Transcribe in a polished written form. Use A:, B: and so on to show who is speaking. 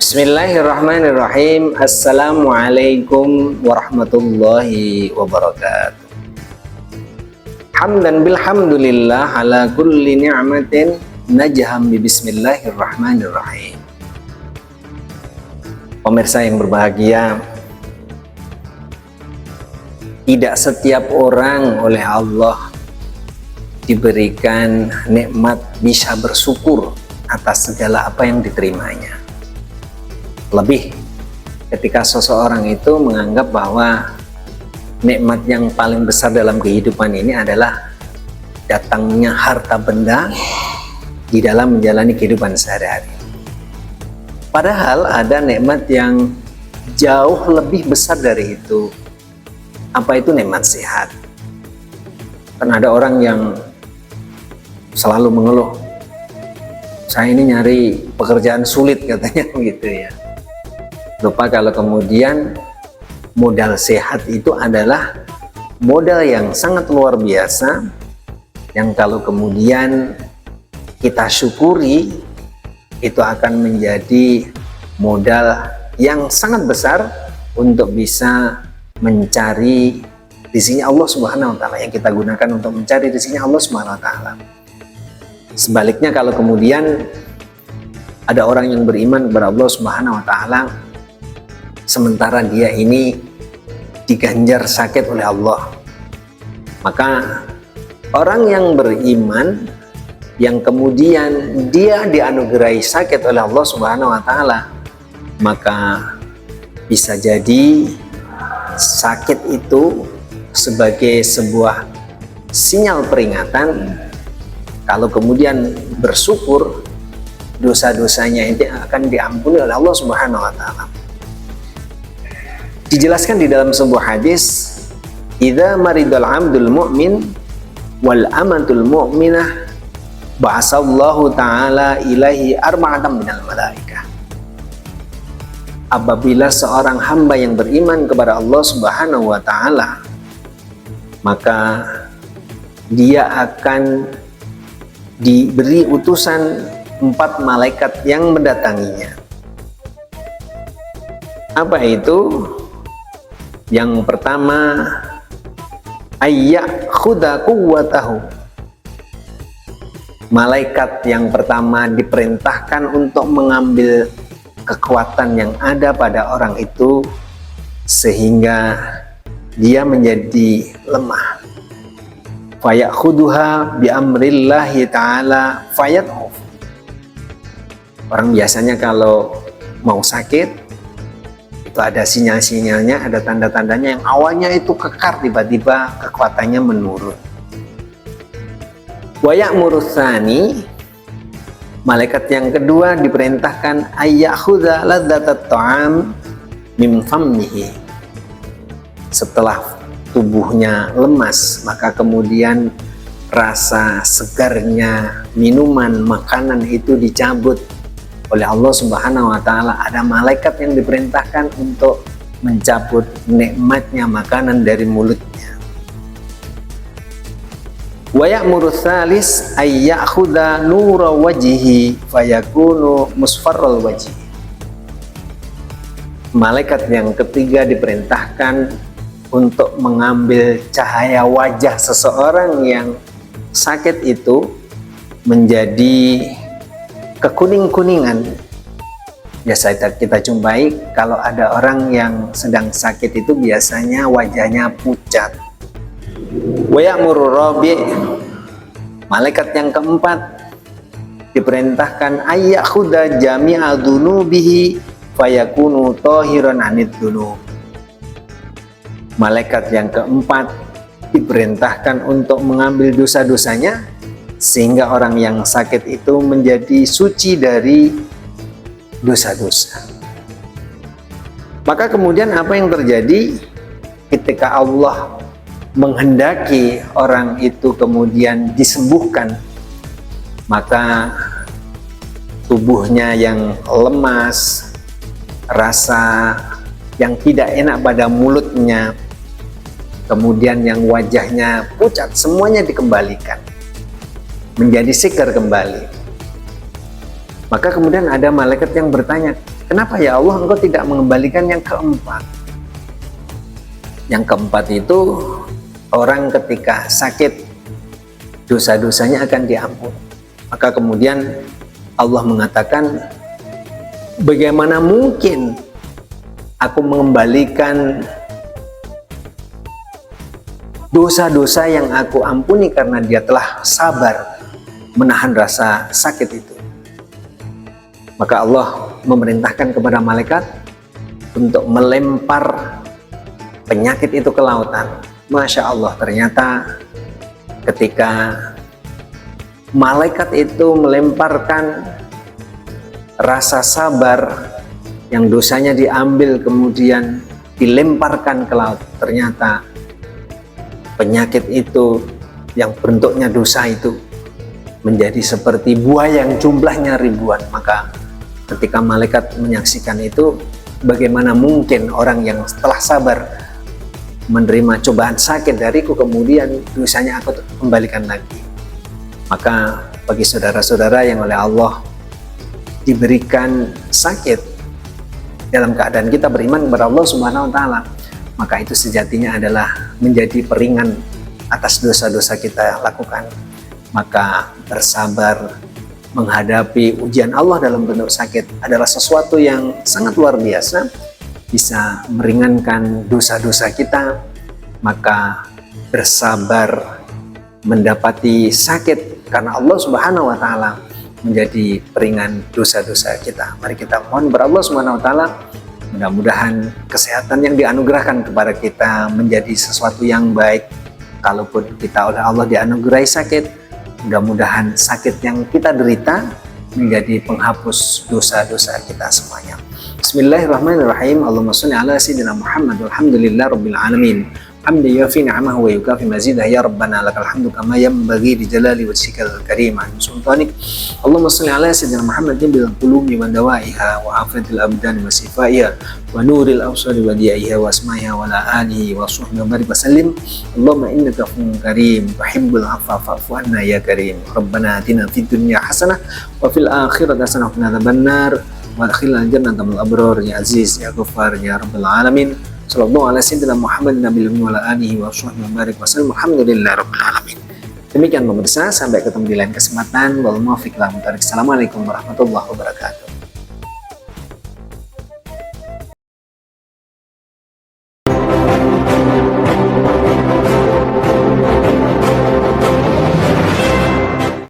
A: Bismillahirrahmanirrahim. Assalamualaikum warahmatullahi wabarakatuh. Hamdan bilhamdulillah ala kulli ni'matin najham bi bismillahirrahmanirrahim. Pemirsa yang berbahagia, tidak setiap orang oleh Allah diberikan nikmat bisa bersyukur atas segala apa yang diterimanya. Lebih ketika seseorang itu menganggap bahwa nikmat yang paling besar dalam kehidupan ini adalah datangnya harta benda di dalam menjalani kehidupan sehari-hari. Padahal ada nikmat yang jauh lebih besar dari itu. Apa itu nikmat sehat? Karena ada orang yang selalu mengeluh, saya ini nyari pekerjaan sulit katanya gitu ya. Lupa kalau kemudian modal sehat itu adalah modal yang sangat luar biasa, yang kalau kemudian kita syukuri itu akan menjadi modal yang sangat besar untuk bisa mencari rizkinya Allah Subhanahu wa Ta'ala, yang kita gunakan untuk mencari rizkinya Allah Subhanahu wa Ta'ala. Sebaliknya kalau kemudian ada orang yang beriman kepada Allah Subhanahu wa Ta'ala, sementara dia ini diganjar sakit oleh Allah, maka orang yang beriman yang kemudian dia dianugerahi sakit oleh Allah Subhanahu wa Ta'ala, maka bisa jadi sakit itu sebagai sebuah sinyal peringatan kalau kemudian bersyukur, dosa-dosanya itu akan diampuni oleh Allah Subhanahu wa Ta'ala. Dijelaskan di dalam sebuah hadis, idza maridal abdul mu'min wal amatul mu'minah ba'asallahu ta'ala ilaihi arba'atan minal malaikah. Apabila seorang hamba yang beriman kepada Allah Subhanahu wa Ta'ala, maka dia akan diberi utusan 4 malaikat yang mendatanginya. Apa itu? Yang pertama, ayyakhudha quwwatahu. Malaikat yang pertama diperintahkan untuk mengambil kekuatan yang ada pada orang itu sehingga dia menjadi lemah. Fayakhudhuha bi amrillahi ta'ala fayad'uf. Orang biasanya kalau mau sakit itu ada sinyal-sinyalnya, ada tanda-tandanya yang awalnya itu kekar, tiba-tiba kekuatannya menurun. Wa ya'muru tsani, malaikat yang kedua diperintahkan ayyakhudha ladzatat ta'am min fammihi. Setelah tubuhnya lemas, maka kemudian rasa segarnya minuman, makanan itu dicabut oleh Allah Subhanahu wa Ta'ala. Ada malaikat yang diperintahkan untuk mencabut nikmatnya makanan dari mulutnya. Wa ya'muru tsalis ay ya'khudha nura wajhihi fayakunu musfarral wajhi. Malaikat yang ketiga diperintahkan untuk mengambil cahaya wajah seseorang yang sakit itu menjadi kekuning-kuningan. Biasa kita jumpai kalau ada orang yang sedang sakit itu biasanya wajahnya pucat. Wa ya'muru rabi', malaikat yang keempat diperintahkan ayyakhudha jami'a dzunubihi fayakunu tahiran 'anid dzunub. Malaikat yang keempat diperintahkan untuk mengambil dosa-dosanya sehingga orang yang sakit itu menjadi suci dari dosa-dosa. Maka kemudian apa yang terjadi ketika Allah menghendaki orang itu kemudian disembuhkan, maka tubuhnya yang lemas, rasa yang tidak enak pada mulutnya, kemudian yang wajahnya pucat, semuanya dikembalikan menjadi segar kembali. Maka kemudian ada malaikat yang bertanya, Kenapa ya Allah engkau tidak mengembalikan yang keempat? Yang keempat itu orang ketika sakit dosa-dosanya akan diampuni. Maka kemudian Allah mengatakan, bagaimana mungkin aku mengembalikan dosa-dosa yang aku ampuni karena dia telah sabar menahan rasa sakit itu. Maka Allah memerintahkan kepada malaikat untuk melempar penyakit itu ke lautan. Masya Allah, ternyata ketika malaikat itu melemparkan rasa sabar yang dosanya diambil kemudian dilemparkan ke laut, ternyata penyakit itu yang bentuknya dosa itu menjadi seperti buaya yang jumlahnya ribuan. Maka ketika malaikat menyaksikan itu, bagaimana mungkin orang yang setelah sabar menerima cobaan sakit dariku kemudian dosanya aku kembalikan lagi. Maka bagi saudara-saudara yang oleh Allah diberikan sakit dalam keadaan kita beriman kepada Allah Subhanahu wa taala, maka itu sejatinya adalah menjadi peringan atas dosa-dosa kita lakukan. Maka bersabar menghadapi ujian Allah dalam bentuk sakit adalah sesuatu yang sangat luar biasa, bisa meringankan dosa-dosa kita. Maka bersabar mendapati sakit karena Allah Subhanahu wa taala menjadi peringan dosa-dosa kita. Mari kita mohon kepada Allah Subhanahu wa taala, mudah-mudahan kesehatan yang dianugerahkan kepada kita menjadi sesuatu yang baik. Kalaupun kita oleh Allah dianugerahi sakit, mudah-mudahan sakit yang kita derita menjadi penghapus dosa-dosa kita semuanya. Bismillahirrahmanirrahim. Allahumma sholli ala sayyidina Muhammad walhamdulillahi rabbil alamin. Hamdan yuafi ni'amahu wa yukafi mazidah, ya rabbana lakal hamdu kama yanbaghi li jalali wajhikal karim an sultanik. Allahumma shalli ala sayyidina Muhammadin bil qulubi wa dawaiha wa afiyatil abdan wa sifaiha wa nuril absari wa diyaiha wa asmaiha wa la alihi wa sahbihi wa barik wa sallim. Allahumma innaka afuwwun karim tuhibbul afwa fa'fu anna ya karim. Rabbana atina fid dunya hasanah wa fil akhirati hasanah wa qina adzabannar wa adkhilna jannata ma'al abrar ya aziz ya ghaffar ya rabbal alamin. Sallallahu alaihi wasallam Muhammad nabi wa ala alihi wa sahbihi wa barik wa sallam. Alhamdulillah rabbil alamin. Demikian pemirsa, sampai ketemu di lain kesempatan. Wal muwaffiq. Assalamualaikum warahmatullahi wabarakatuh.